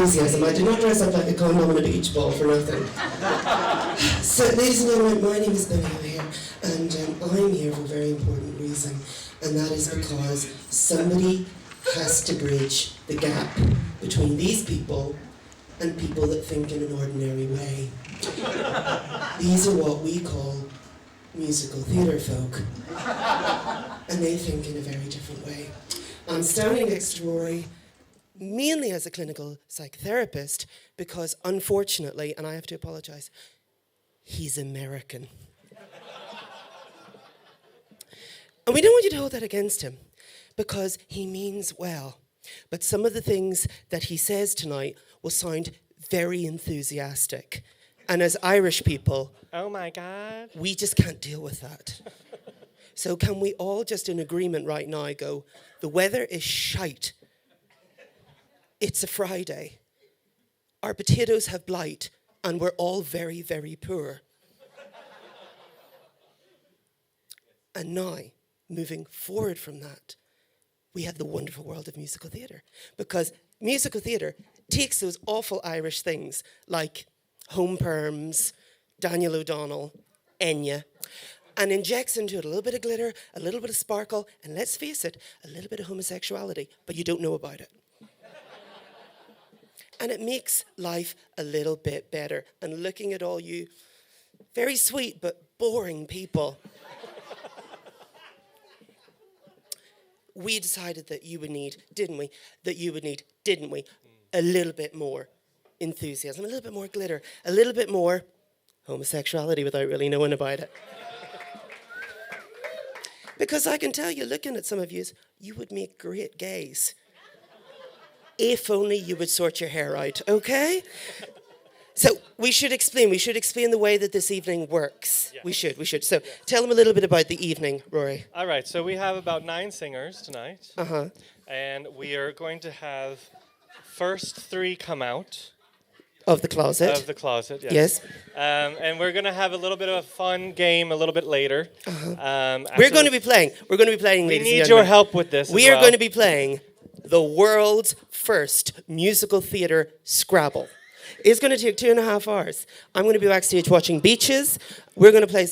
enthusiasm. I did not dress up like a condom on a beach ball for nothing. So, ladies and gentlemen, my name is Billy O'Hare, and I'm here for a very important reason, and that is because somebody has to bridge the gap between these people and people that think in an ordinary way. These are what we call musical theatre folk, and they think in a very different way. I'm standing next to Rory mainly as a clinical psychotherapist because, unfortunately, and I have to apologise, he's American. And we don't want you to hold that against him because he means well. But some of the things that he says tonight will sound very enthusiastic. And as Irish people, oh my God, we just can't deal with that. So can we all just in agreement right now go, the weather is shite. It's a Friday. Our potatoes have blight and we're all very, very poor. And now, moving forward from that, we have the wonderful world of musical theatre. Because musical theatre takes those awful Irish things like home perms, Daniel O'Donnell, Enya, and injects into it a little bit of glitter, a little bit of sparkle, and let's face it, a little bit of homosexuality, but you don't know about it. And it makes life a little bit better. And looking at all you very sweet but boring people, we decided that you would need, didn't we? That you would need, didn't we? A little bit more enthusiasm, a little bit more glitter, a little bit more homosexuality without really knowing about it. Because I can tell you, looking at some of you would make great gays. If only you would sort your hair out, okay? So we should explain the way that this evening works. Yeah. We should. So tell them a little bit about the evening, Rory. All right, so we have about 9 singers tonight. Uh-huh. And we are going to have first 3 come out. Of the closet. Of the closet, yes. And we're going to have a little bit of a fun game a little bit later. Uh-huh. We're going to be playing, ladies and gentlemen. We need your help with this We are going to be playing the world's first musical theatre Scrabble. It's going to take 2.5 hours. I'm going to be backstage watching Beaches. We're going to play...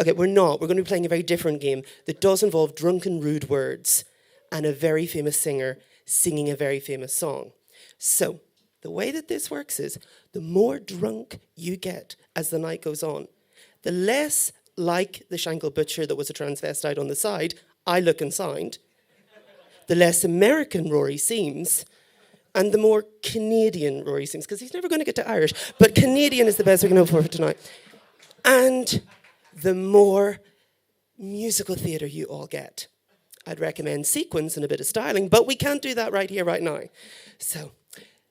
Okay, we're not. We're going to be playing a very different game that does involve drunken, rude words and a very famous singer singing a very famous song. So, the way that this works is the more drunk you get as the night goes on, the less like the Shankill Butcher that was a transvestite on the side I look and sound, the less American Rory seems, and the more Canadian Rory seems, because he's never going to get to Irish, but Canadian is the best we can hope for tonight. And the more musical theatre you all get. I'd recommend sequins and a bit of styling, but we can't do that right here, right now. So,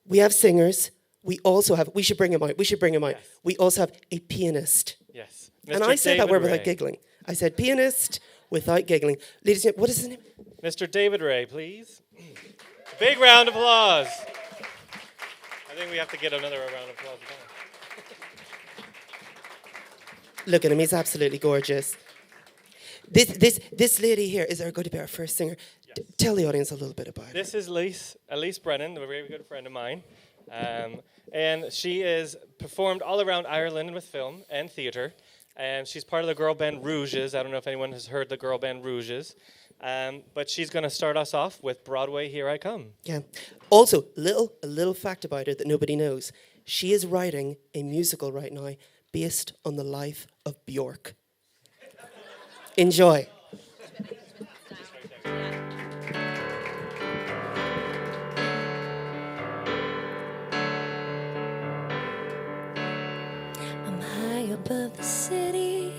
we have singers. We also have, we should bring him out. Yes. We also have a pianist. Yes. Mr. And I said that word without giggling. I said pianist without giggling. Ladies and gentlemen, what is his name? Mr. David Ray, please. Big round of applause. I think we have to get another round of applause. Look at him, he's absolutely gorgeous. This lady here is going to be our first singer. Yes. Tell the audience a little bit about her. This is Elise Brennan, a very good friend of mine. And she is performed all around Ireland with film and theatre. And she's part of the girl band Rouges. I don't know if anyone has heard the girl band Rouges. But she's going to start us off with Broadway, Here I Come. Yeah. Also, a little fact about her that nobody knows. She is writing a musical right now based on the life of Bjork. Enjoy. I'm high above the city.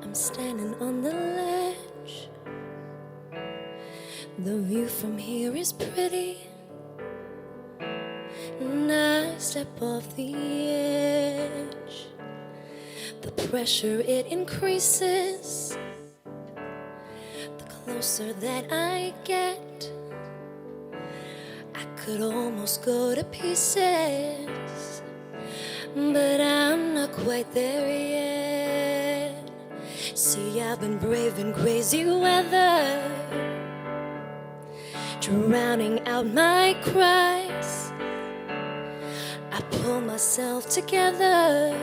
I'm standing on the ledge. The view from here is pretty, and I step off the edge. The pressure, it increases the closer that I get. I could almost go to pieces, but I'm not quite there yet. See, I've been braving crazy weather, drowning out my cries. I pull myself together.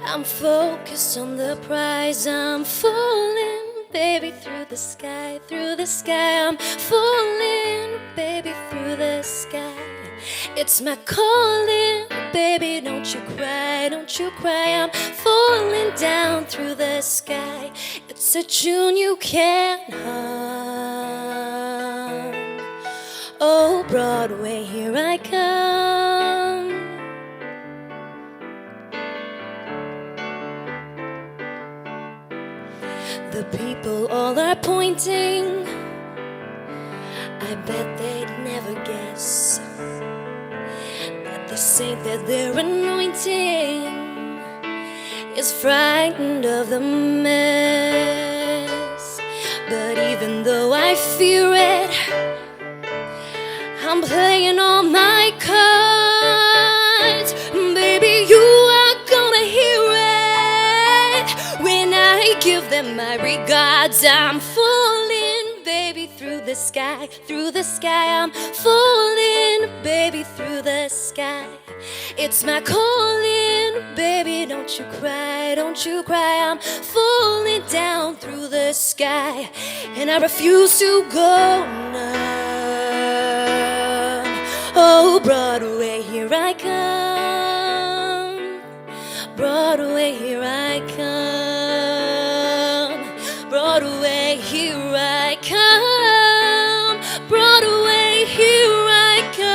I'm focused on the prize. I'm falling, baby, through the sky, through the sky. I'm falling, baby, through the sky. It's my calling, baby, don't you cry, don't you cry. I'm falling down through the sky. It's a tune you can't harm. Oh, Broadway, here I come. The people all are pointing. I bet they'd never guess that the saint that they're anointing is frightened of the mess. But even though I fear it, I'm playing all my cards. Baby, you are gonna hear it when I give them my regards. I'm falling, baby, through the sky, through the sky. I'm falling, baby, through the sky. It's my calling, baby, don't you cry, don't you cry. I'm falling down through the sky, and I refuse to go now. Oh, Broadway, here I come. Broadway, here I come. Broadway, here I come. Broadway, here I come.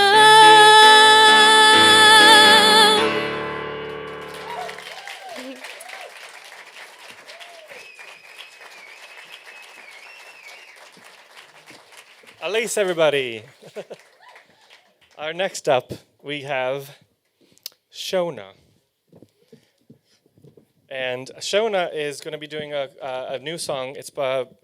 Elise, everybody. Our next up, we have Shona. And Shona is going to be doing a new song. It's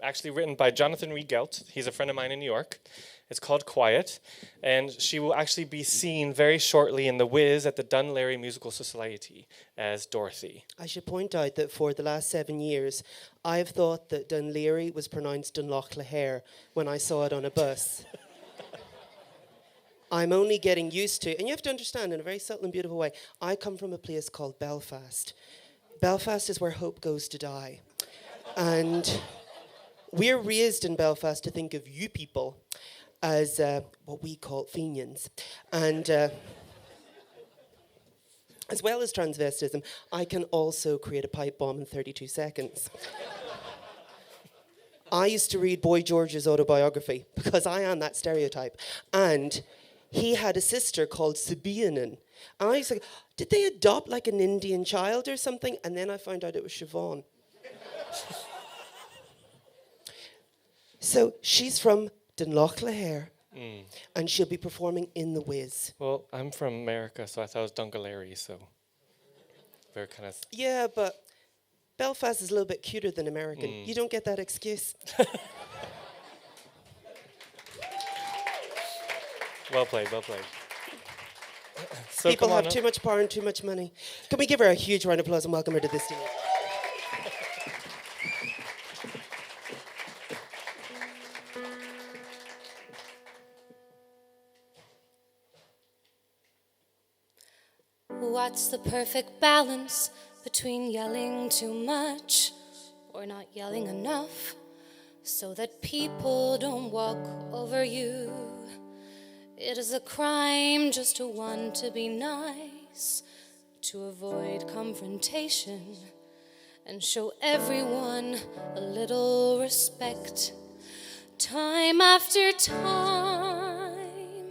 actually written by Jonathan Riegelt. He's a friend of mine in New York. It's called Quiet. And she will actually be seen very shortly in The Wiz at the Dun Laoghaire Musical Society as Dorothy. I should point out that for the last 7 years, I've thought that Dun Laoghaire was pronounced Dunloughlahere when I saw it on a bus. I'm only getting used to, and you have to understand in a very subtle and beautiful way, I come from a place called Belfast. Belfast is where hope goes to die. And we're raised in Belfast to think of you people as what we call Fenians. And as well as transvestism, I can also create a pipe bomb in 32 seconds. I used to read Boy George's autobiography because I am that stereotype. And he had a sister called Sabianan. And I was like, did they adopt like an Indian child or something? And then I found out it was Siobhan. So she's from Dunloughlahere, and she'll be performing in The Wiz. Well, I'm from America, so I thought it was Dungalary, so very kind of... Yeah, but Belfast is a little bit cuter than American. You don't get that excuse. Well played, well played. So People come on have up. too much power and too much money. Can we give her a huge round of applause and welcome her to this stage? What's the perfect balance between yelling too much or not yelling enough so that people don't walk over you? It is a crime just to want to be nice, to avoid confrontation and show everyone a little respect. Time after time,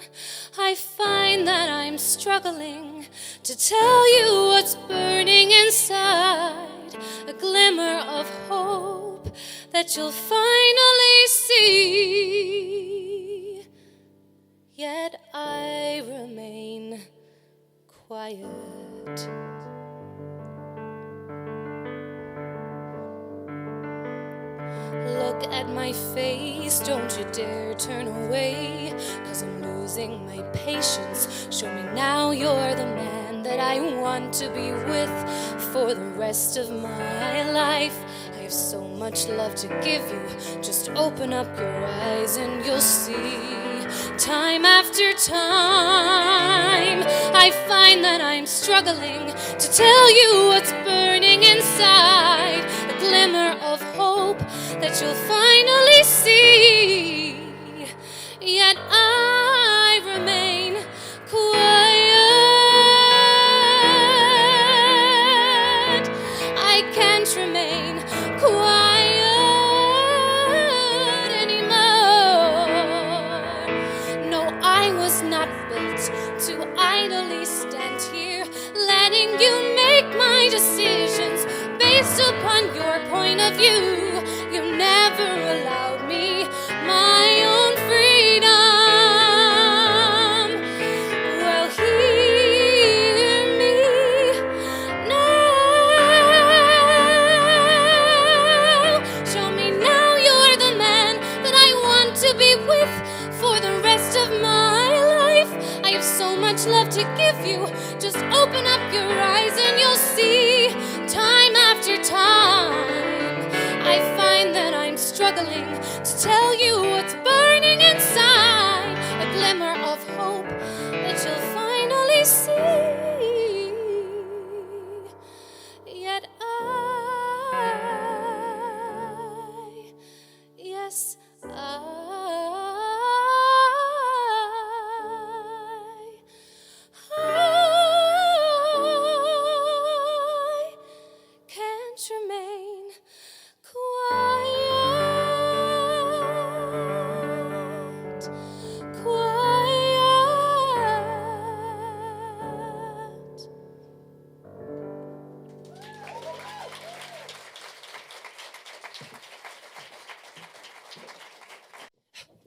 I find that I'm struggling to tell you what's burning inside, a glimmer of hope that you'll finally see. Yet I remain quiet. Look at my face, don't you dare turn away, 'cause I'm losing my patience. Show me now you're the man that I want to be with for the rest of my life. I have so much love to give you, just open up your eyes and you'll see. Time after time, I find that I'm struggling to tell you what's burning inside, a glimmer of hope that you'll finally see. Yet I remain quiet. I can't remain quiet anymore. No, I was not built to idly stand here, letting you make my decisions based upon your point of view. You never allowed me my own freedom. Well, hear me now. Show me now you're the man that I want to be with for the rest of my life. I have so much love to give you. Just open up your eyes and you'll see. Time after time, I find that I'm struggling to tell you what's burning inside, a glimmer of hope that you'll finally see. Yet yes, I can't remain quiet, quiet.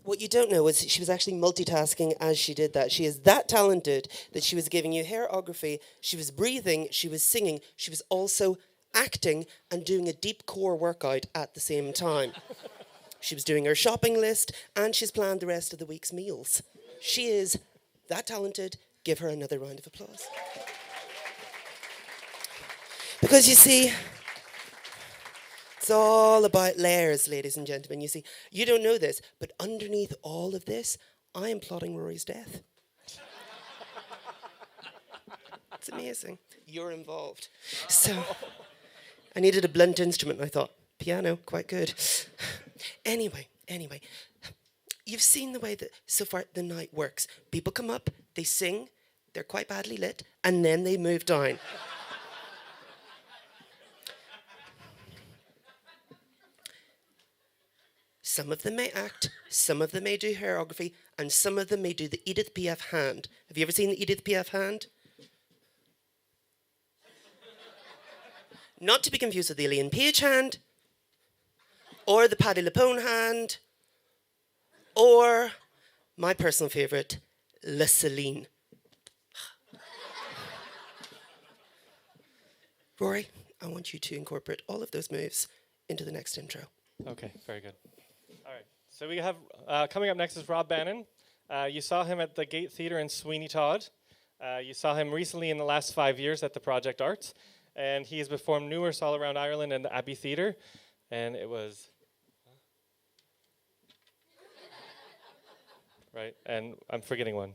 What you don't know is she was actually multitasking as she did that. She is that talented that she was giving you hairography, she was breathing, she was singing, she was also acting and doing a deep core workout at the same time. She was doing her shopping list and she's planned the rest of the week's meals. She is that talented. Give her another round of applause. Because you see, it's all about layers, ladies and gentlemen. You see, you don't know this, but underneath all of this, I am plotting Rory's death. It's amazing. You're involved. So, I needed a blunt instrument, and I thought, piano, quite good. Anyway, you've seen the way that so far the night works. People come up, they sing, they're quite badly lit, and then they move down. Some of them may act, some of them may do choreography, and some of them may do the Edith Piaf hand. Have you ever seen the Edith Piaf hand? Not to be confused with the Elaine Page hand, or the Patti LuPone hand, or my personal favourite, La Celine. Rory, I want you to incorporate all of those moves into the next intro. Okay, very good. All right, so we have, coming up next is Rob Bannon. You saw him at the Gate Theatre in Sweeney Todd. You saw him recently in the last 5 years at the Project Arts. And he has performed numerous all around Ireland in the Abbey Theatre. And it was... Right, and I'm forgetting one.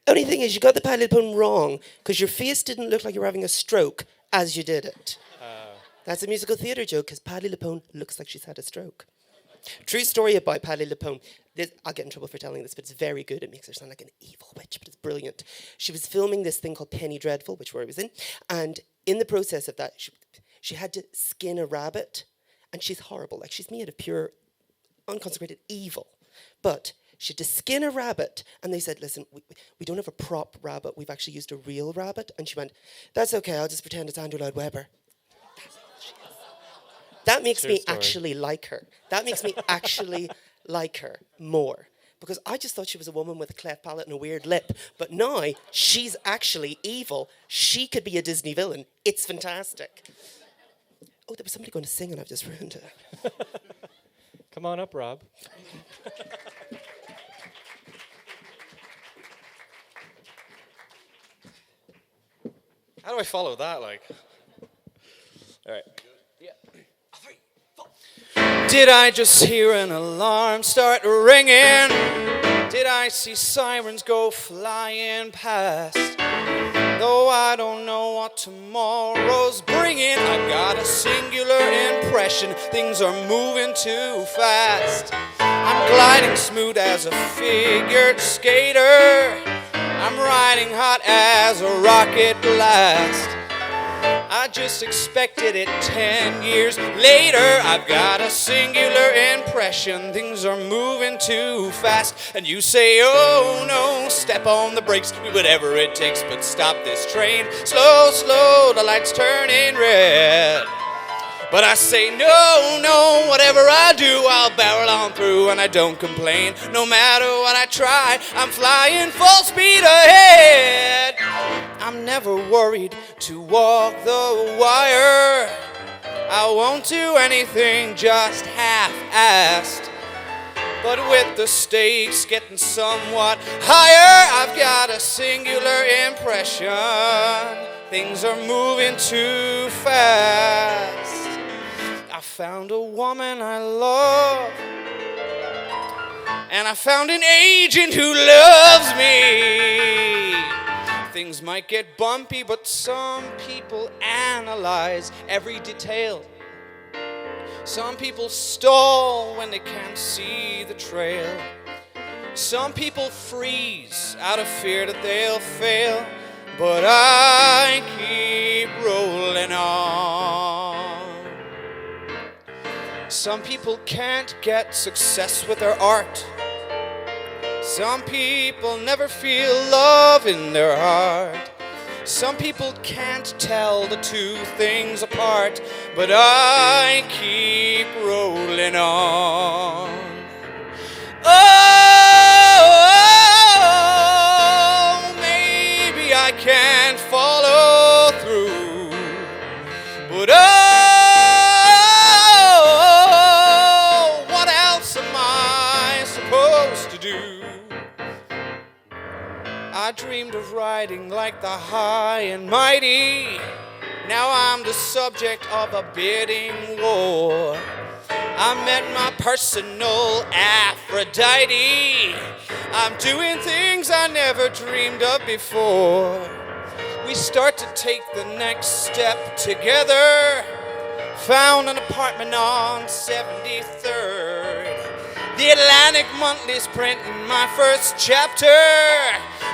Only thing is, you got the Patti LuPone wrong, because your face didn't look like you were having a stroke as you did it. That's a musical theatre joke, because Patti LuPone looks like she's had a stroke. True story about Patti LuPone. I'll get in trouble for telling this, but it's very good. It makes her sound like an evil witch, but it's brilliant. She was filming this thing called Penny Dreadful, which Rory was in, and in the process of that, she had to skin a rabbit, and she's horrible. Like, she's made of pure, unconsecrated evil. But she had to skin a rabbit, and they said, listen, we don't have a prop rabbit. We've actually used a real rabbit. And she went, that's okay, I'll just pretend it's Andrew Lloyd Webber. That makes me actually like her. That makes me actually like her more. Because I just thought she was a woman with a cleft palate and a weird lip. But now, she's actually evil. She could be a Disney villain. It's fantastic. Oh, there was somebody going to sing and I've just ruined it. Come on up, Rob. How do I follow that, like? All right. Did I just hear an alarm start ringing? Did I see sirens go flying past? Though I don't know what tomorrow's bringing, I've got a singular impression things are moving too fast. I'm gliding smooth as a figured skater. I'm riding hot as a rocket blast. I just expected it 10 years later. I've got a singular impression things are moving too fast. And you say, oh no, step on the brakes, do whatever it takes, but stop this train. Slow, slow, the light's turning red. But I say, no, no, whatever I do, I'll barrel on through and I don't complain. No matter what I try, I'm flying full speed ahead. I'm never worried to walk the wire. I won't do anything just half-assed. But with the stakes getting somewhat higher, I've got a singular impression things are moving too fast. I found a woman I love, and I found an agent who loves me. Things might get bumpy, but some people analyze every detail. Some people stall when they can't see the trail. Some people freeze out of fear that they'll fail, but I keep rolling on. Some people can't get success with their art. Some people never feel love in their heart. Some people can't tell the two things apart, but I keep rolling on. Oh, maybe I can't follow through, but what else am I supposed to do? I dreamed of riding like the high and mighty. Now I'm the subject of a bidding war. I met my personal Aphrodite. I'm doing things I never dreamed of before. We start to take the next step together. Found an apartment on 73rd. The Atlantic Monthly's printing my first chapter.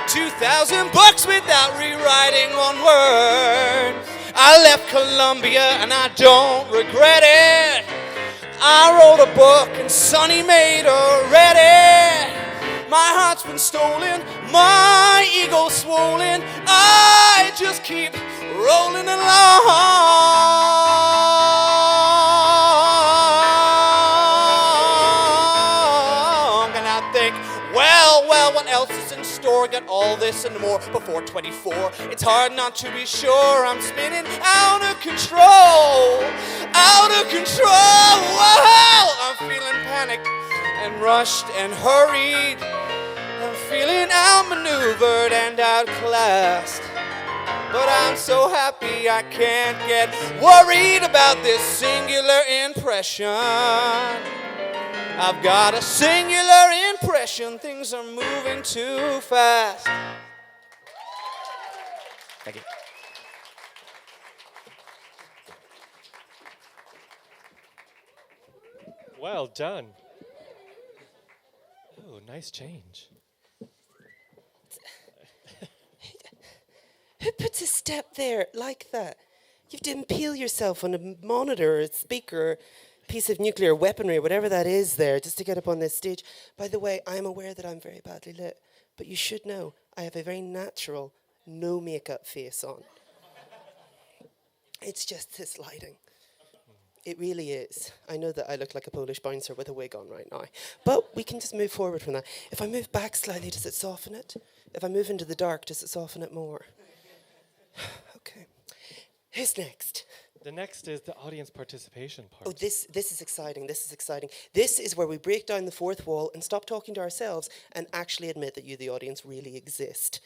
2,000 books without rewriting one word. I left Columbia and I don't regret it. I wrote a book and Sonny made her ready. My heart's been stolen, my ego's swollen. I just keep rolling along. And I think, well, what else is in store? Got all this and more before 24. It's hard not to be sure I'm spinning out of control. Out of control. Whoa! I'm feeling panicked and rushed and hurried. I'm feeling outmaneuvered and outclassed. But I'm so happy I can't get worried about this singular impression. I've got a singular impression things are moving too fast. Thank you. Well done. Oh, nice change. Who puts a step there like that? You have to impale yourself on a monitor, a speaker, piece of nuclear weaponry, whatever that is there, just to get up on this stage. By the way, I'm aware that I'm very badly lit, but you should know I have a very natural, no makeup face on. It's just this lighting. It really is. I know that I look like a Polish bouncer with a wig on right now, but we can just move forward from that. If I move back slightly, does it soften it? If I move into the dark, does it soften it more? Okay. Who's next? The next is the audience participation part. Oh, this is exciting. This is exciting. This is where we break down the fourth wall and stop talking to ourselves and actually admit that you, the audience, really exist.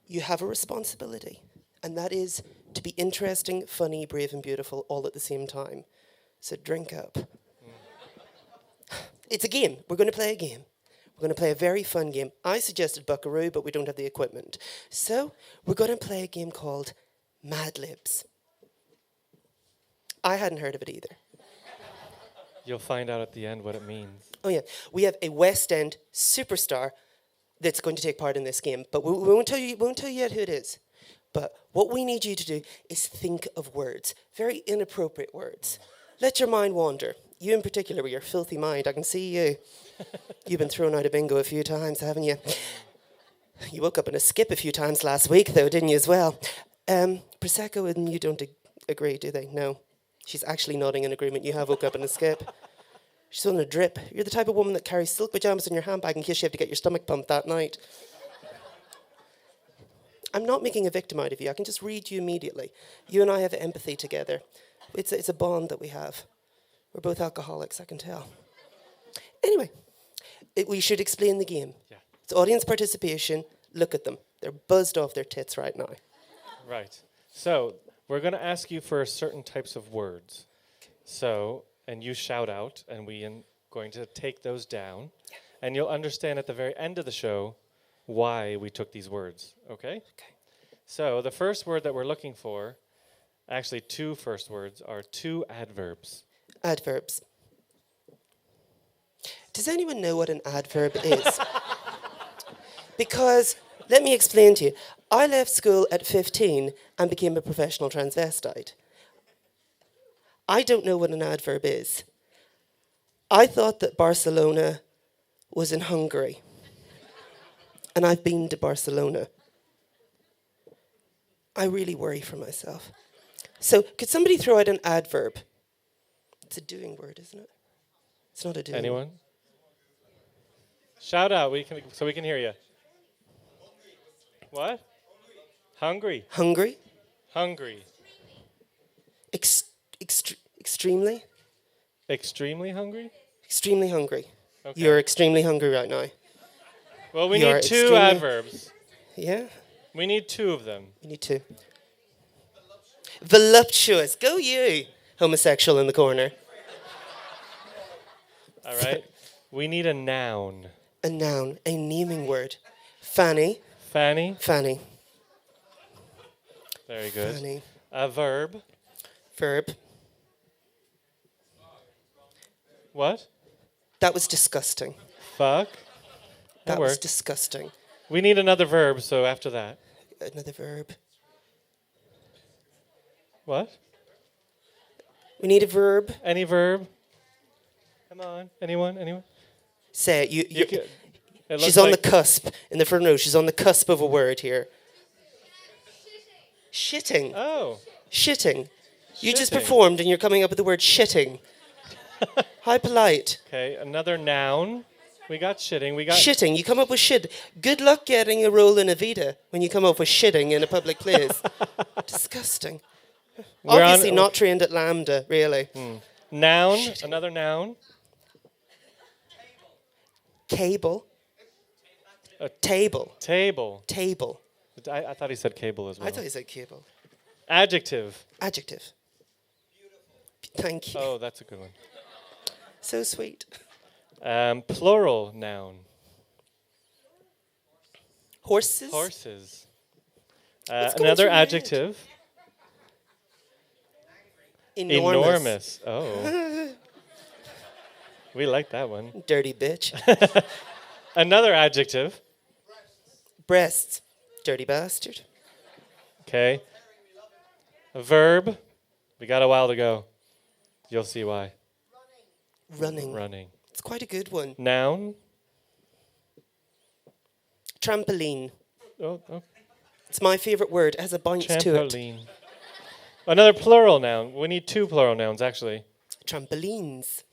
You have a responsibility, and that is to be interesting, funny, brave, and beautiful all at the same time. So drink up. It's a game. We're going to play a game. We're going to play a very fun game. I suggested Buckaroo, but we don't have the equipment. So we're going to play a game called Mad Libs. I hadn't heard of it either. You'll find out at the end what it means. Oh yeah, we have a West End superstar that's going to take part in this game, but we won't tell you yet who it is. But what we need you to do is think of words, very inappropriate words. Let your mind wander. You in particular, with your filthy mind, I can see you. You've been thrown out of bingo a few times, haven't you? You woke up in a skip a few times last week, though, didn't you, as well? Prosecco and you don't agree, do they? No. She's actually nodding in agreement. You have woke up in a skip. She's on a drip. You're the type of woman that carries silk pajamas in your handbag in case you have to get your stomach pumped that night. I'm not making a victim out of you. I can just read you immediately. You and I have empathy together. It's a bond that we have. We're both alcoholics, I can tell. Anyway, we should explain the game. Yeah. It's audience participation. Look at them. They're buzzed off their tits right now. Right. So we're going to ask you for certain types of words. So, and you shout out, and we are going to take those down. Yeah. And you'll understand at the very end of the show why we took these words. Okay? Okay. So the first word that we're looking for, actually two first words, are two adverbs. Adverbs. Does anyone know what an adverb is? Because, let me explain to you. I left school at 15 and became a professional transvestite. I don't know what an adverb is. I thought that Barcelona was in Hungary. And I've been to Barcelona. I really worry for myself. So, could somebody throw out an adverb? It's a doing word, isn't it? It's not a doing Anyone? word. Shout out so we can hear you. What? Hungry. Hungry? Hungry. Extremely? Extremely hungry? Extremely hungry. Okay. You're extremely hungry right now. Well, we You are need two extremely- adverbs. Yeah? We need two of them. We need to. Voluptuous. Go you, homosexual in the corner. All right. We need a noun. A noun, a naming word. Fanny. Fanny. Fanny. Very good. Fanny. A verb. Verb. What? That was disgusting. Fuck. That was worked. disgusting. We need another verb, so after that. Another verb. What? We need a verb. Any verb? Come on. Anyone? Anyone? Say it. You can, it looks She's on like the cusp. In the front row, she's on the cusp of a word here. Shitting. Oh. Shitting. You just Shitting. performed and you're coming up with the word shitting. How polite. Okay, another noun. We got shitting. We got Shitting. You come up with shit. Good luck getting a role in Evita when you come up with shitting in a public place. Disgusting. We're on- Obviously not trained at Lambda, really. noun. Shitting. Another noun. Cable. Table. Table. Table. I thought he said cable as well. I thought you said cable. Adjective. Adjective. Thank you. Oh, that's a good one. So sweet. Plural noun. Horses. Horses. What's going Another through your head? adjective. Enormous. Oh. We like that one. Dirty bitch. Another adjective. Breasts. Dirty bastard. Okay. A verb. We got a while to go. You'll see why. Running. Running. It's quite a good one. Noun. Trampoline. Oh, It's my favourite word. It has a bounce to it. trampoline. Another plural noun. We need two plural nouns, actually. Trampolines.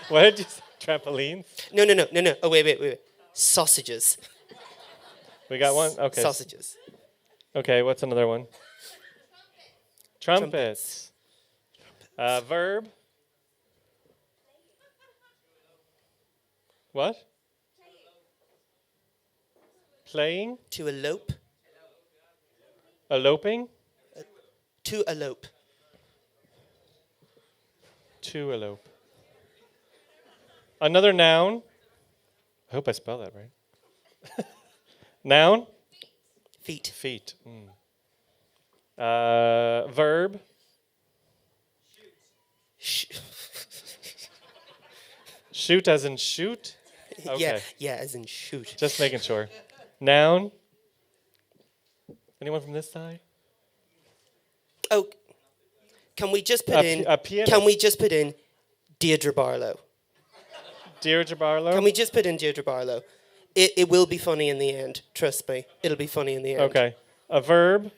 What did you say? Trampolines? No. Oh, wait. Sausages. We got one? Okay. Sausages. Okay, what's another one? Trumpets. Verb. What? Playing. To elope. Eloping. To elope. To elope. Another noun. I hope I spelled that right. Noun. Feet. Feet. Verb. Shoot as in shoot? Okay. Yeah, as in shoot. Just making sure. Noun. Anyone from this side? Oh, can we just put in? A pianist. Can we just put in Deirdre Barlow? Deirdre Barlow. Can we just put in Deirdre Barlow? It will be funny in the end. Trust me, it'll be funny in the end. Okay. A verb.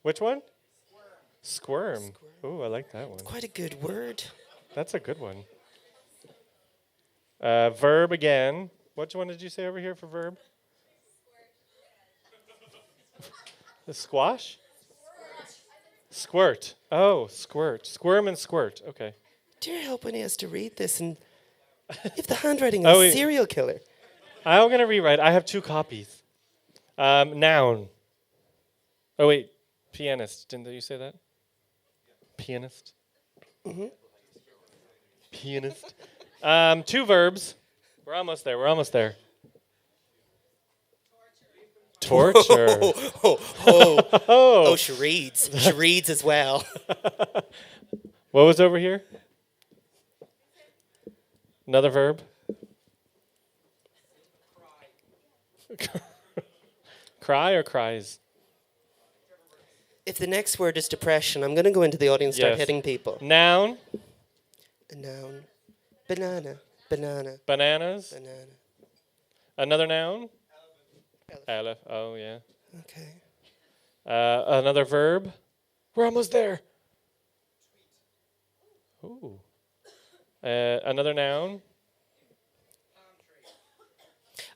Which one? Squirm. Ooh, I like that one. Quite a good word. That's a good one. Verb again. Which one did you say over here for verb? The squash? Squirt. Oh, squirt. Squirm and squirt. Okay. Dear help when he has to read this, and if the handwriting Oh, is wait. serial killer. I'm going to rewrite. I have 2 copies. Noun. Oh, wait. Pianist. Didn't you say that? Pianist. Mm-hmm. Pianist. 2 verbs. We're almost there. Torture. Oh, charades. Charades as well. What was over here? Another verb? Cry or cries? If the next word is depression, I'm going to go into the audience and start Yes. hitting people. Noun? A noun. Banana. Banana. Bananas? Banana. Another noun? Aleph. Oh, yeah. Okay. Another verb? We're almost there. Ooh. Another noun?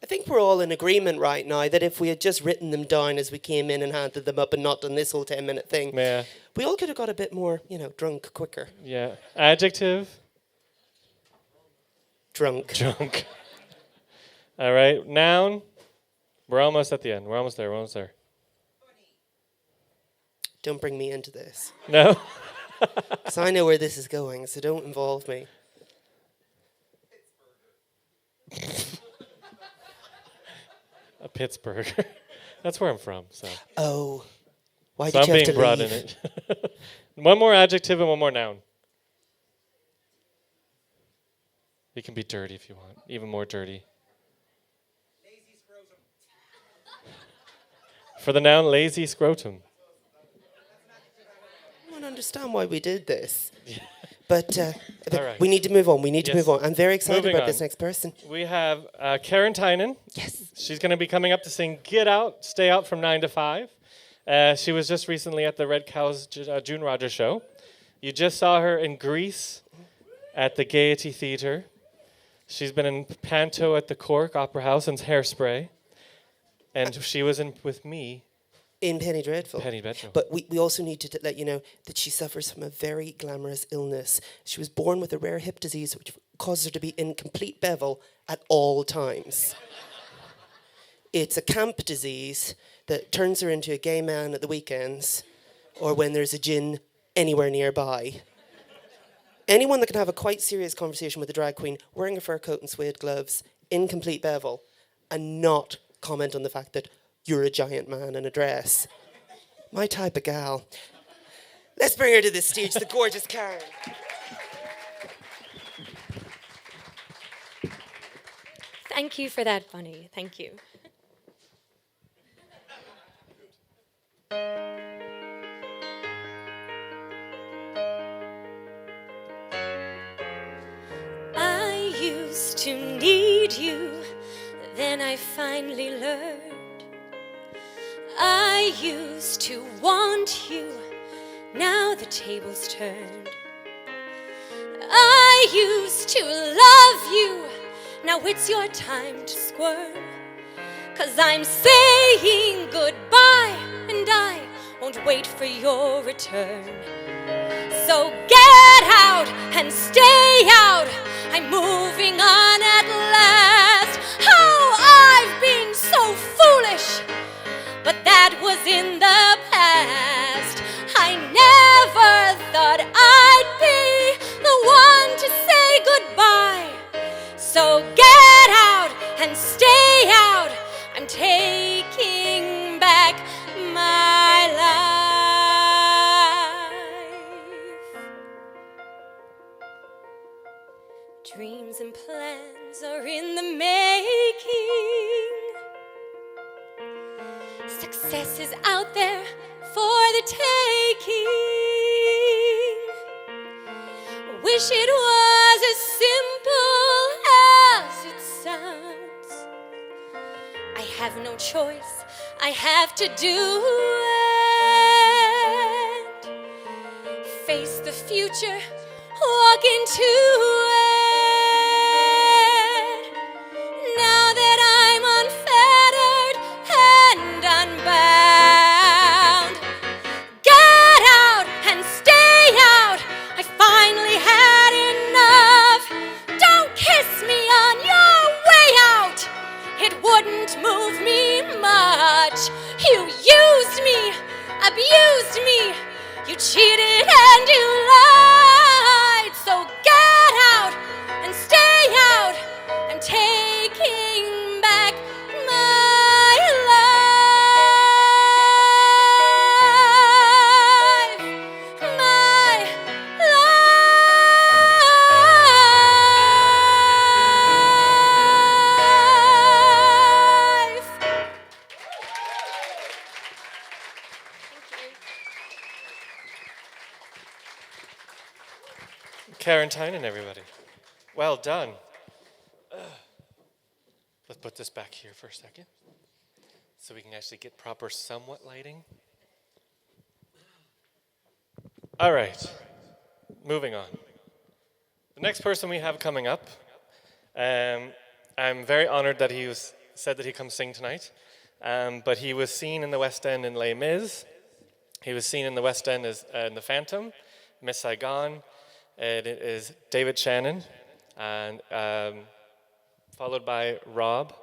I think we're all in agreement right now that if we had just written them down as we came in and handed them up and not done this whole 10-minute thing, Yeah. we all could have got a bit more, drunk quicker. Yeah. Adjective? Drunk. Drunk. All right. Noun? We're almost at the end. We're almost there. Don't bring me into this. No? Because I know where this is going, so don't involve me. A Pittsburgh. That's where I'm from. So Oh. Why So did I'm you have being to brought leave? in it. One more adjective and one more noun. You can be dirty if you want. Even more dirty. Lazy scrotum. For the noun, lazy scrotum. I don't understand why we did this. But All right. we need to move on. Yes. Move on. I'm very excited Moving about this on. next person. We have Karen Tynan. Yes. She's going to be coming up to sing Get Out, Stay Out from 9 to 5. She was just recently at the Red Cows June Rogers show. You just saw her in Greece at the Gaiety Theatre. She's been in Panto at the Cork Opera House and Hairspray. And she was in with me, In Penny Dreadful. Penny Dreadful. But we also need to let you know that she suffers from a very glamorous illness. She was born with a rare hip disease which causes her to be in complete bevel at all times. It's a camp disease that turns her into a gay man at the weekends or when there's a gin anywhere nearby. Anyone that can have a quite serious conversation with a drag queen wearing a fur coat and suede gloves in complete bevel and not comment on the fact that you're a giant man in a dress. My type of gal. Let's bring her to the stage, the gorgeous Karen. Thank you for that, Bunny. Thank you. I used to need you, then I finally learned. I used to want you, now the table's turned. I used to love you, now it's your time to squirm. 'cause I'm saying goodbye, and I won't wait for your return. So get out and stay out. I'm moving on at last. Oh, I've been so foolish, but that was in the past. I never thought I'd be the one to say goodbye. So get out and stay out. I'm taking back my life. Dreams and plans are in the making. Success is out there for the taking. Wish it was as simple as it sounds. I have no choice, I have to do it. Face the future, walk into it. Now that I'm unfettered and unbound, get out and stay out. I finally had enough. Don't kiss me on your way out. It wouldn't move me much. You used me, abused me. You cheated and you lied. So get out and stay out. I'm taking back my life. My life. Karen Tynan, everybody. Well done. Let's put this back here for a second so we can actually get proper somewhat lighting. All right, moving on. The next person we have coming up, I'm very honored that he said that he'd come sing tonight, but he was seen in the West End in Les Mis. He was seen in the West End as in The Phantom, Miss Saigon. It is David Shannon, and followed by Rob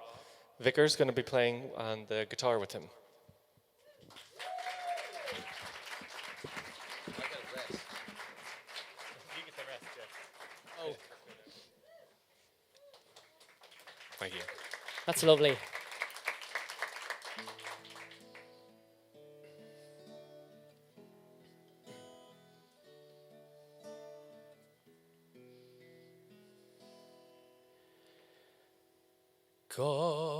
Vickers, going to be playing on the guitar with him. Oh, Thank you. that's lovely. God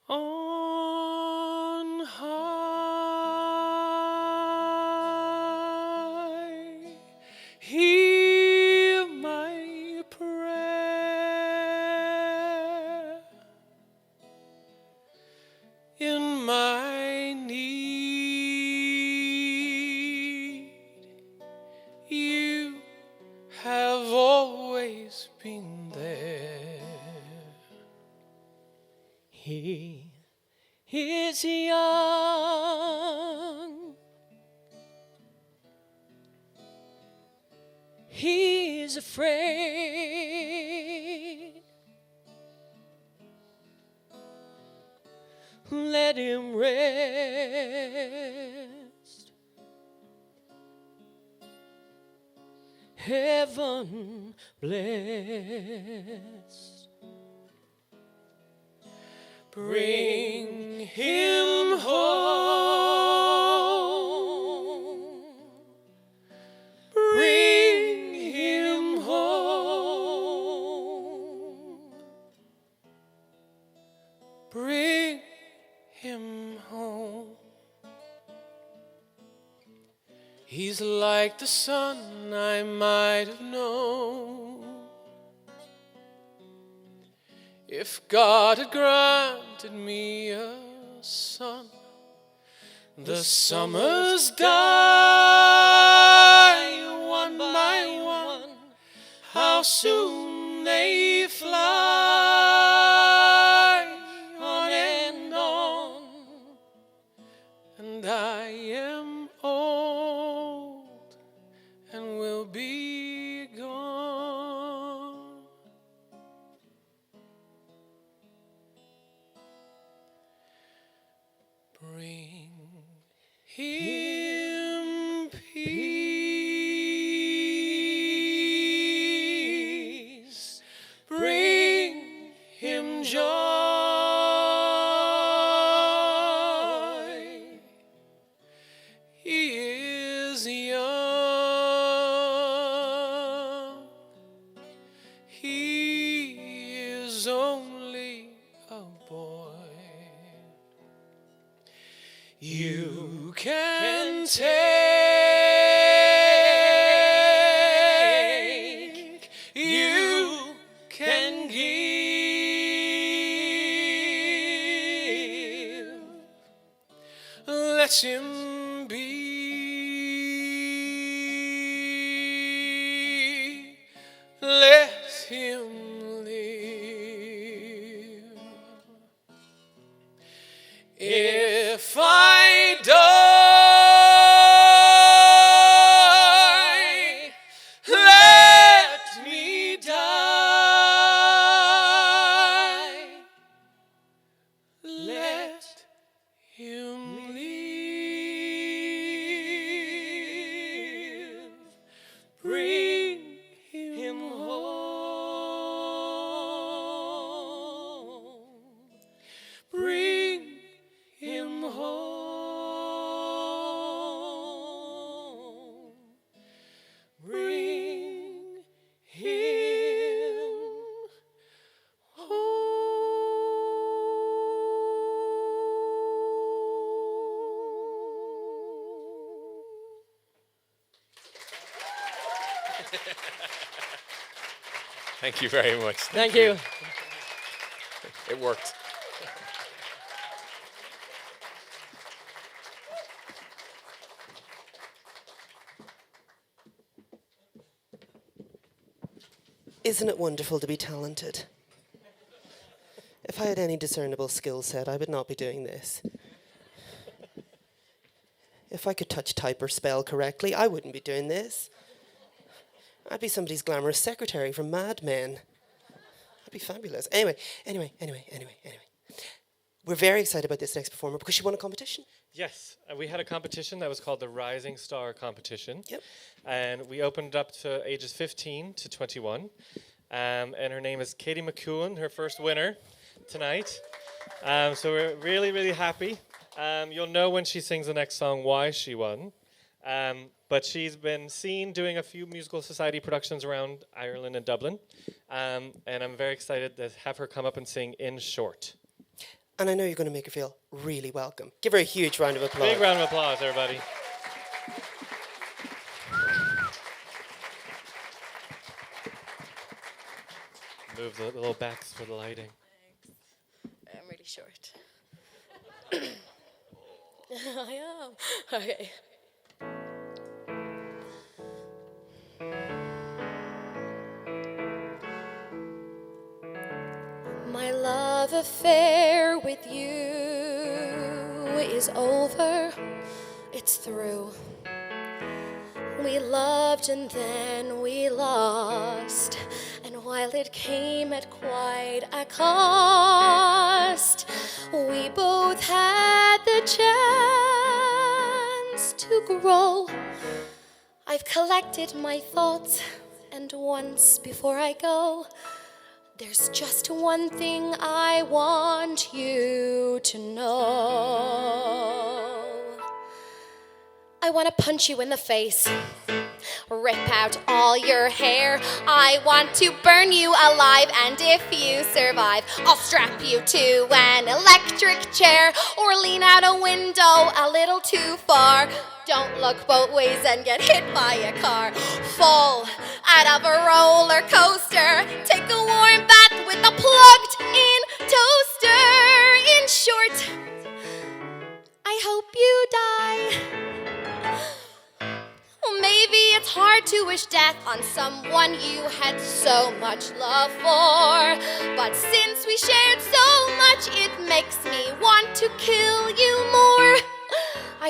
on high, hear my prayer. In my need, you have always been there. He is young. He is afraid. Let him rest. Heaven blessed. Bring him home. Bring him home. Bring him home. He's like the son I might have known. If God had granted me a son, the summers die one by one. How soon they fly. and I am old and will be gone. Bring him peace, bring him joy. He is young, he is only a boy. You can take, you can give. Let him be, let him live. If I die, let me die. Let him live. Bring him home. Bring him home. Bring him home. Thank you very much. Thank you. It worked. Isn't it wonderful to be talented? If I had any discernible skill set, I would not be doing this. If I could touch, type, or spell correctly, I wouldn't be doing this. I'd be somebody's glamorous secretary from Mad Men. That'd be fabulous. Anyway. We're very excited about this next performer because she won a competition. Yes, we had a competition that was called the Rising Star Competition. Yep. And we opened up to ages 15 to 21. And her name is Katie McCowan, her first winner tonight. So we're really, really happy. You'll know when she sings the next song why she won. But she's been seen doing a few musical society productions around Ireland and Dublin. And I'm very excited to have her come up and sing In Short. And I know you're going to make her feel really welcome. Give her a huge round of applause. Big round of applause, everybody. Move the little backs for the lighting. I'm really short. I am. Okay. My love affair with you is over. It's through. We loved and then we lost. And while it came at quite a cost, we both had the chance to grow. I've collected my thoughts, and once before I go, there's just one thing I want you to know. I want to punch you in the face, rip out all your hair. I want to burn you alive, and if you survive, I'll strap you to an electric chair or lean out a window a little too far. Don't look both ways and get hit by a car. Fall out of a roller coaster. Take a warm bath with a plugged-in toaster. In short, I hope you die. Maybe it's hard to wish death on someone you had so much love for. But since we shared so much, it makes me want to kill you more. I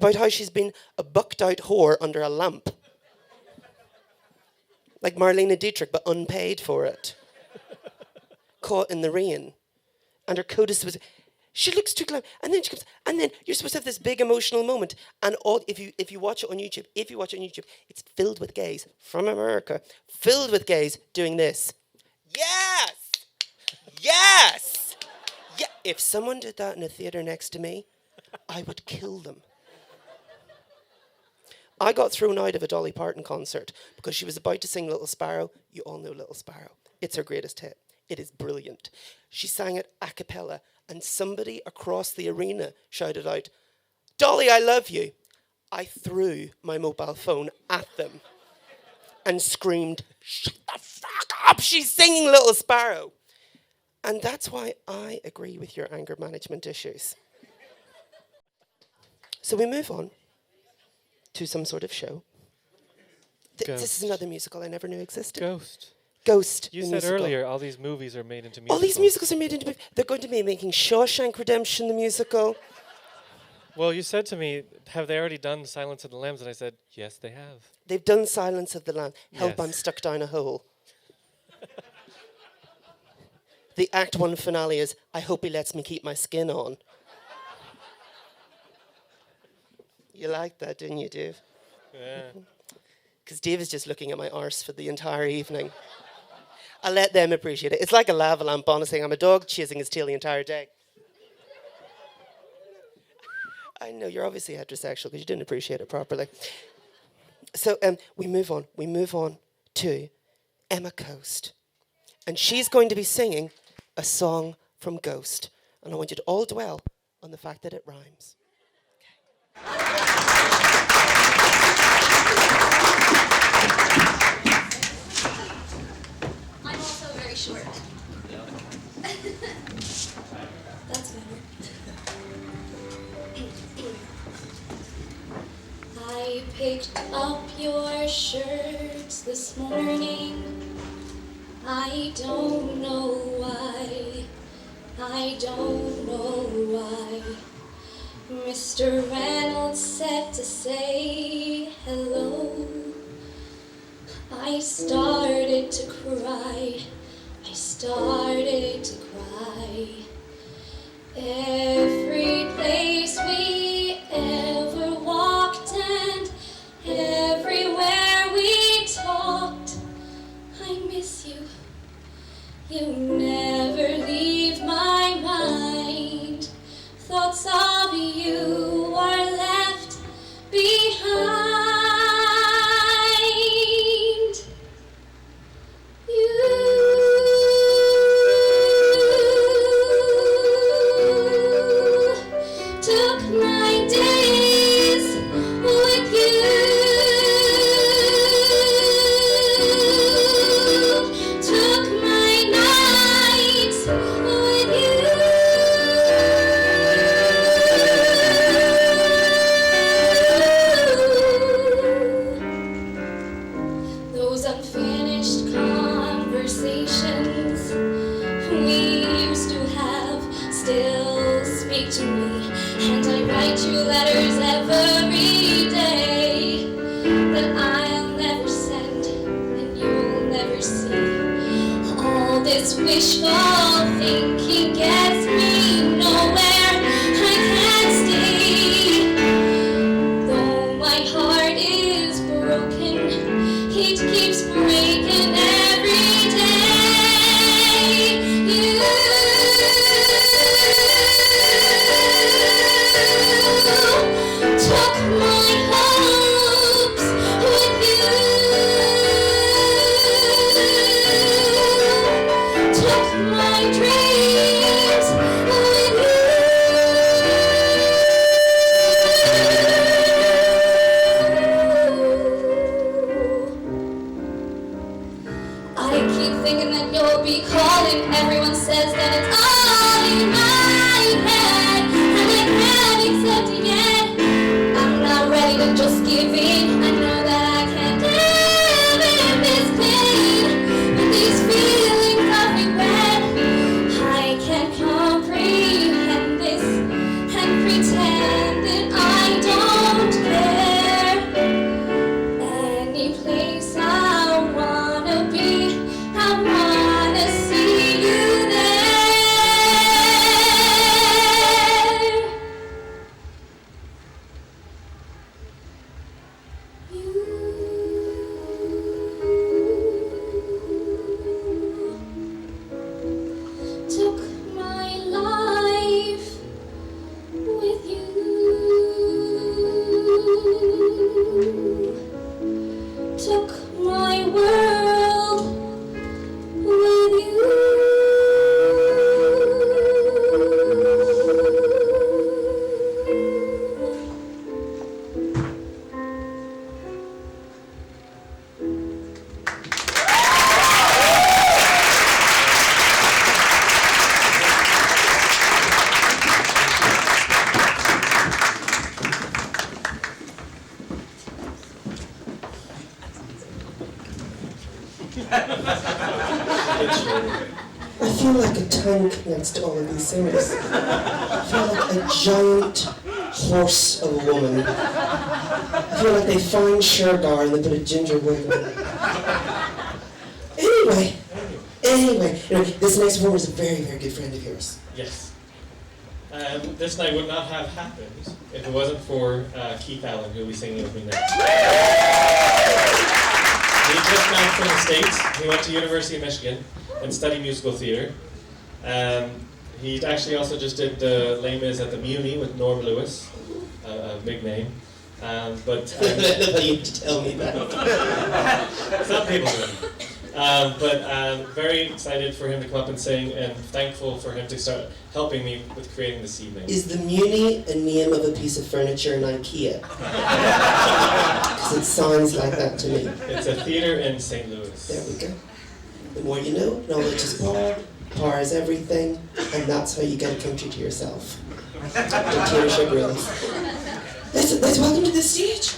about how she's been a bucked out whore under a lamp. Like Marlene Dietrich, but unpaid for it. Caught in the rain. And her codis was, she looks too glam. And then she comes, and then you're supposed to have this big emotional moment. And all, if you watch it on YouTube, it's filled with gays from America, filled with gays doing this. Yes! Yes! Yeah. If someone did that in a theatre next to me, I would kill them. I got thrown out of a Dolly Parton concert because she was about to sing Little Sparrow. You all know Little Sparrow. It's her greatest hit. It is brilliant. She sang it a cappella, and somebody across the arena shouted out, "Dolly, I love you." I threw my mobile phone at them and screamed, "Shut the fuck up, she's singing Little Sparrow." And that's why I agree with your anger management issues. So we move on to some sort of show. This is another musical I never knew existed. Ghost. You the said musical. earlier all these movies are made into musicals. All these musicals are made into movies. They're going to be making Shawshank Redemption, the musical. Well, you said to me, have they already done Silence of the Lambs? And I said, yes, they have. They've done Silence of the Lambs. Help, Yes. I'm stuck down a hole. The Act 1 finale is, I hope he lets me keep my skin on. You liked that, didn't you, Dave? Yeah. Because Dave is just looking at my arse for the entire evening. I let them appreciate it. It's like a lava lamp, honestly. I'm a dog chasing his tail the entire day. I know, you're obviously heterosexual because you didn't appreciate it properly. So we move on. We move on to Emma Coast. And she's going to be singing a song from Ghost. And I want you to all dwell on the fact that it rhymes. I'm also very short. That's better. I picked up your shirts this morning. I don't know why. I don't know why. Mr. Reynolds said to say hello. I started to cry. I started to cry. Every place we ever walked and everywhere we talked, I miss you. You never leave my mind. Thoughts of you are left behind. Took my days with you. Took my nights with you. Those unfinished conversations we used to have still speak to me, and I write you letters every day that I'll never send and you'll never see. All this wishful thinking gets me nowhere. I can't stay. Though my heart is broken, it keeps breaking every day. You took my hopes with you. Took my dreams with you. I keep thinking that you'll be calling. Everyone says that it's all in my head, and I can't accept it yet. I'm not ready to just give in. I know that I can't live in this pain with these feelings of regret. I can't comprehend this and pretend that I don't I feel like a tank next to all of these singers. I feel like a giant horse of a woman. I feel like they find Shergar and they put a ginger wig on it. Anyway, this next performer is a very, very good friend of yours. Yes. This night would not have happened if it wasn't for Keith Allen, who will be singing with me now. He just back from the States. He went to University of Michigan and studied musical theater. He actually also just did Les Mis at the Muni with Norm Lewis, a big name. But Nobody to tell me that. some people do. Very excited for him to come up and sing, and thankful for him to start helping me with creating this evening. Is the Muni a name of a piece of furniture in IKEA? Because it sounds like that to me. It's a theater in St. Louis. There we go. The more you know, knowledge is power, power is everything, and that's how you get a country to yourself. Dictatorship rules. Let's welcome to the stage.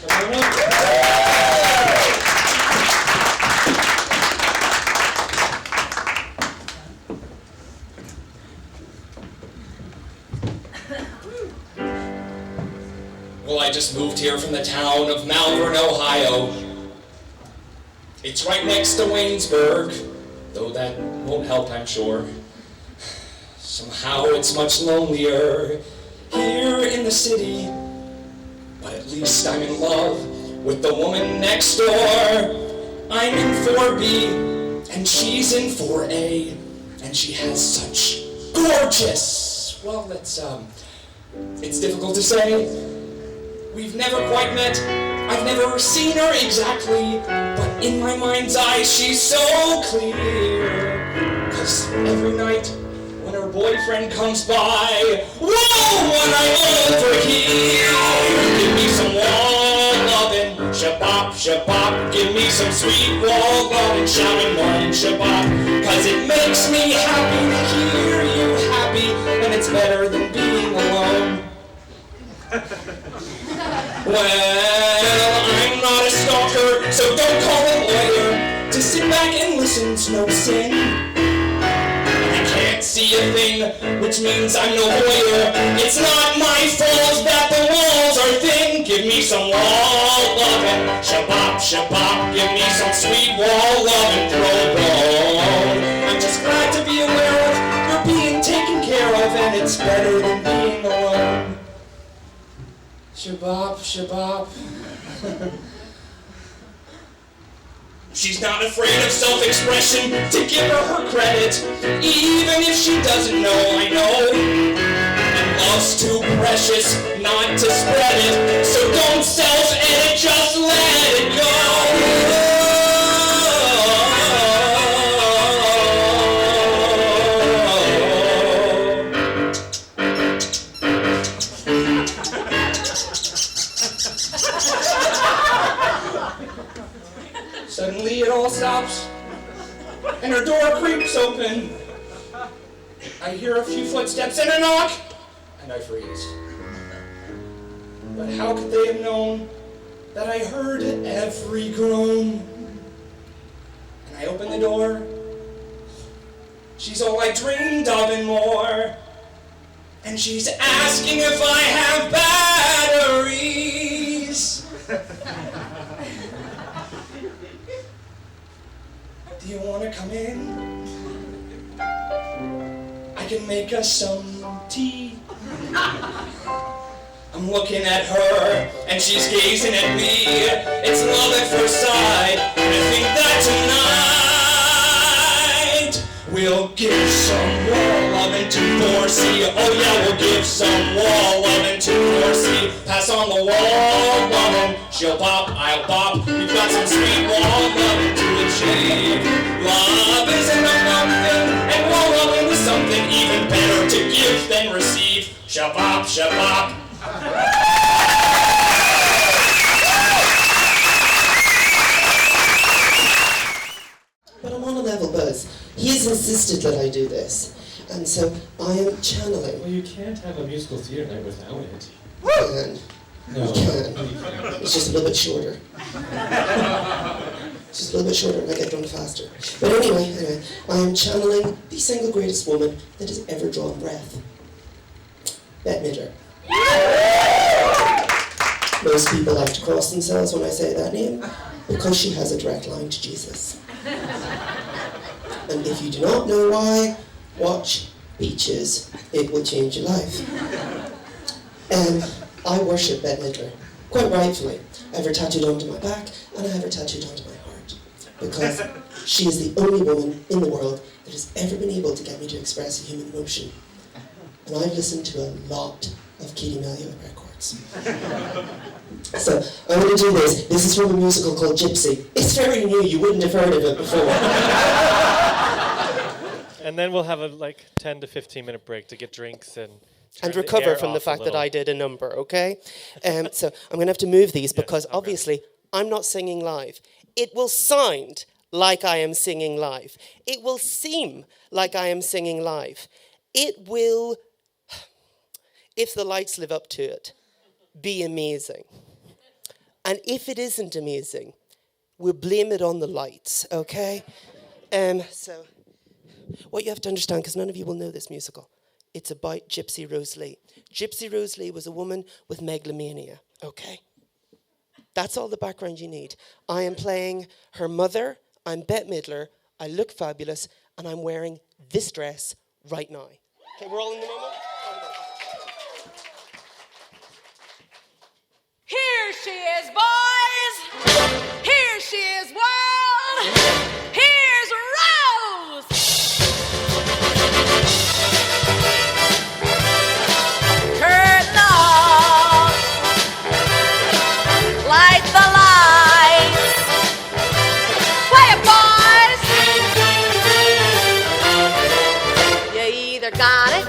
Well, I just moved here from the town of Malvern, Ohio. It's right next to Waynesburg, though that won't help, I'm sure. Somehow it's much lonelier here in the city, but at least I'm in love with the woman next door. I'm in 4B, and she's in 4A, and she has such gorgeous, well, it's difficult to say. We've never quite met, I've never seen her exactly, but in my mind's eye she's so clear. 'Cause every night when her boyfriend comes by, whoa, when I overhear, give me some wall lovin', shabop, shabop, give me some sweet wall lovin', shouting moan, shabop, 'cause it makes me happy to hear you happy, and it's better than being alone. Well, I'm not a stalker, so don't call a lawyer to sit back and listen's no sin. I can't see a thing, which means I'm no lawyer. It's not my fault that the walls are thin. Give me some wall lovin', shabop, shabop. Give me some sweet wall lovin', throw roll. I'm just glad to be aware of you're being taken care of, and it's better than being alone. Shabop, shabop. She's not afraid of self-expression, to give her credit, even if she doesn't know, I know. And love's too precious not to spread it, so don't self-edit, just let it go. Suddenly it all stops, and her door creaks open. I hear a few footsteps and a knock, and I freeze. But how could they have known that I heard every groan? And I open the door. She's all I dreamed of and more. And she's asking if I have batteries. Do you want to come in? I can make us some tea. I'm looking at her, and she's gazing at me. It's love at first sight, and I think that tonight we'll give some wall lovin' to 4C. Oh yeah, we'll give some wall lovin' to 4C. Pass on the wall lovin', she'll pop, I'll pop. We've got some sweet wall lovin' to achieve. Love isn't a nothing, and wall lovin' is something even better to give than receive. Shabop, shabop. But I'm on a level, Buzz. He has insisted that I do this, and so I am channeling. Well, you can't have a musical theater night without it. And No. you can. It's just a little bit shorter. It's just a little bit shorter and I get done faster. But anyway, I am channeling the single greatest woman that has ever drawn breath. Bette Midler. Most people like to cross themselves when I say that name because she has a direct line to Jesus. And if you do not know why, watch Beaches. It will change your life. I worship Bette Midler, quite rightfully. I have her tattooed onto my back and I have her tattooed onto my heart because she is the only woman in the world that has ever been able to get me to express a human emotion. And I've listened to a lot of Katie Melua records. So I'm going to do this. This is from a musical called Gypsy. It's very new. You wouldn't have heard of it before. And then we'll have a 10 to 15 minute break to get drinks and recover from the fact that I did a number, okay? So I'm going to have to move these because obviously I'm not singing live. It will sound like I am singing live. It will seem like I am singing live. It will, if the lights live up to it, be amazing. And if it isn't amazing, we'll blame it on the lights, okay? So what you have to understand, because none of you will know this musical, it's about Gypsy Rose Lee. Gypsy Rose Lee was a woman with megalomania, okay? That's all the background you need. I am playing her mother. I'm Bette Midler. I look fabulous, and I'm wearing this dress right now. Okay, we're all in the moment? Here she is, boys. Here she is, world. Here's Rose. Curtain off. Light the lights. Play it, boys. You either got it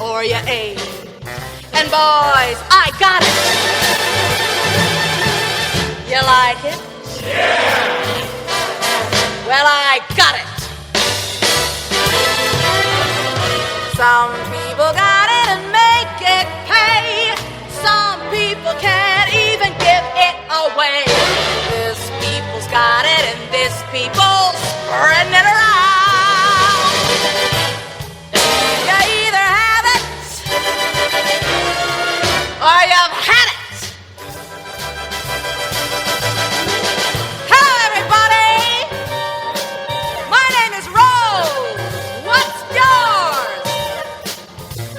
or you ain't. And boys, I got it. You like it? Yeah. Well, I got it. Some people got it and make it pay. Some people can't even give it away. This people's got it and this people's spreading it around. You either have it or you've had it. Hello, everybody. My name is Rose. What's yours?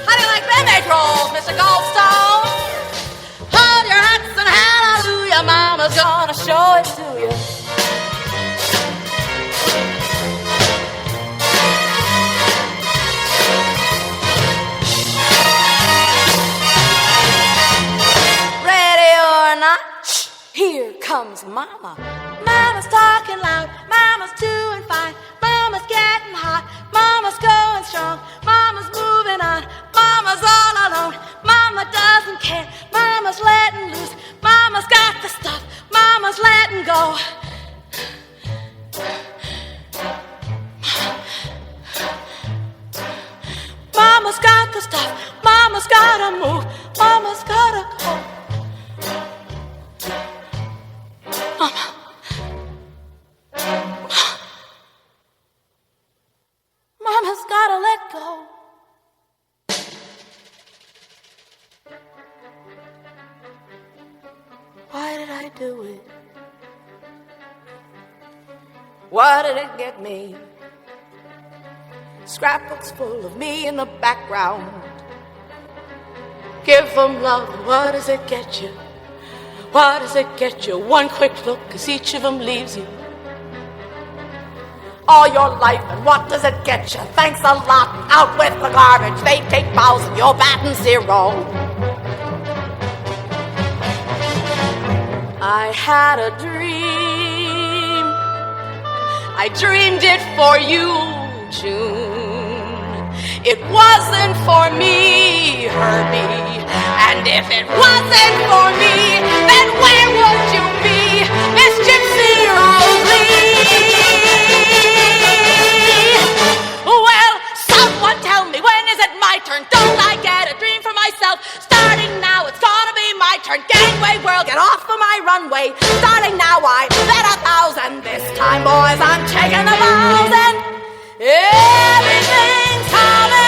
How do you like them egg rolls, Mr. Goldstone? Hold your hats and hallelujah, Mama's gonna show it to you. Here comes Mama. Mama's talking loud. Mama's doing fine. Mama's getting hot. Mama's going strong. Mama's moving on. Mama's all alone. Mama doesn't care. Mama's letting loose. Mama's got the stuff. Mama's letting go. Mama's got the stuff. Mama's gotta move. Mama's gotta go. Mama's gotta let go. Why did I do it? Why did it get me? Scrapbooks full of me in the background. Give them love, what does it get you? What does it get you? One quick look, 'cause each of them leaves you all your life, and what does it get you? Thanks a lot, out with the garbage. They take bows and you're batting zero. I had a dream. I dreamed it for you, June. It wasn't for me, Herbie. And if it wasn't for me, then where would you be, Miss Gypsy Rose Lee? Well, someone tell me, when is it my turn? Don't I get a dream for myself? Starting now, it's gonna be my right turn, gangway world, get off of my runway. Starting now, I bet 1,000. This time, boys, I'm taking the bows and everything's coming.